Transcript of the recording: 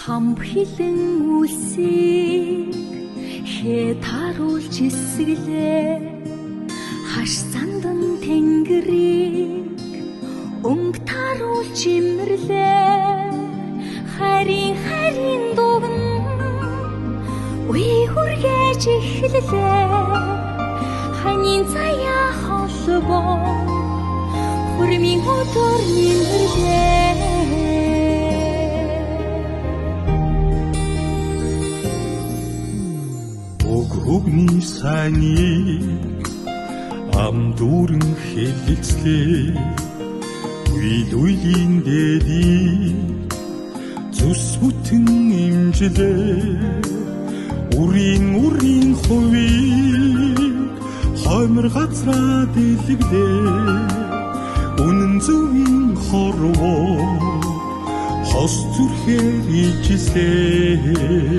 Хамхилэн үлсийг хэд харуулж эсгэлээ хаш сандан тэнгэрийг өнгө таруулж имэрлээ харин дуган үе хүргэж эхлэлээ ханийн заяа холбоо хүрмийн өдөр нэмэрлээ Өгний сайныг ам дүүрэн хэлэлцлээ Үйлийн дээрийг зүс бүтэн имжлээ Үрийн хувийг хоймор газраа дэлгэлээ Үнэн зөвийн хорвоо хос зүрхээр ижислээ